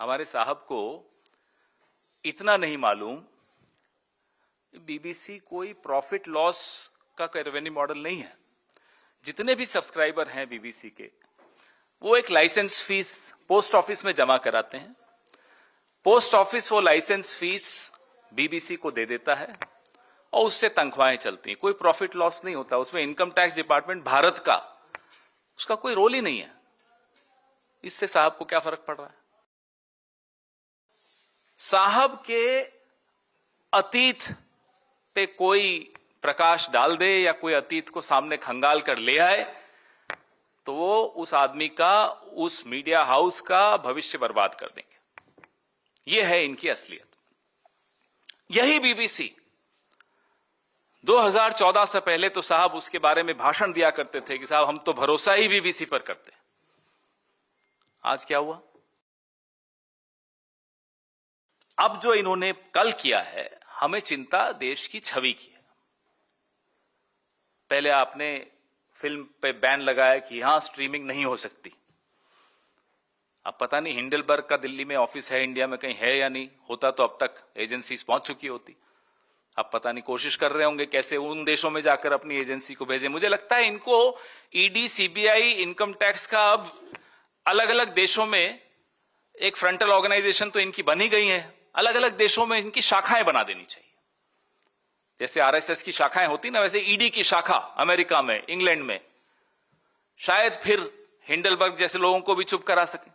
हमारे साहब को इतना नहीं मालूम, बीबीसी कोई प्रॉफिट लॉस का रेवेन्यू मॉडल नहीं है। जितने भी सब्सक्राइबर हैं बीबीसी के, वो एक लाइसेंस फीस पोस्ट ऑफिस में जमा कराते हैं। पोस्ट ऑफिस वो लाइसेंस फीस बीबीसी को दे देता है और उससे तनख्वाहें चलती हैं। कोई प्रॉफिट लॉस नहीं होता उसमें। इनकम टैक्स डिपार्टमेंट भारत का, उसका कोई रोल ही नहीं है। इससे साहब को क्या फर्क पड़ रहा है? साहब के अतीत पे कोई प्रकाश डाल दे या कोई अतीत को सामने खंगाल कर ले आए तो वो उस आदमी का, उस मीडिया हाउस का भविष्य बर्बाद कर देंगे। ये है इनकी असलियत। यही बीबीसी 2014 से पहले तो साहब उसके बारे में भाषण दिया करते थे कि साहब हम तो भरोसा ही बीबीसी पर करते हैं। आज क्या हुआ? अब जो इन्होंने कल किया है, हमें चिंता देश की छवि की है। पहले आपने फिल्म पे बैन लगाया कि यहां स्ट्रीमिंग नहीं हो सकती। अब पता नहीं हिंडलबर्ग का दिल्ली में ऑफिस है, इंडिया में कहीं है या नहीं। होता तो अब तक एजेंसीज पहुंच चुकी होती। अब पता नहीं कोशिश कर रहे होंगे कैसे उन देशों में जाकर अपनी एजेंसी को भेजें। मुझे लगता है इनको ईडी, सीबीआई, इनकम टैक्स का अब अलग अलग देशों में एक फ्रंटल ऑर्गेनाइजेशन तो इनकी बनी गई है। अलग अलग देशों में इनकी शाखाएं बना देनी चाहिए। जैसे आरएसएस की शाखाएं होती ना, वैसे ईडी की शाखा अमेरिका में, इंग्लैंड में, शायद फिर हिंडलबर्ग जैसे लोगों को भी चुप करा सके।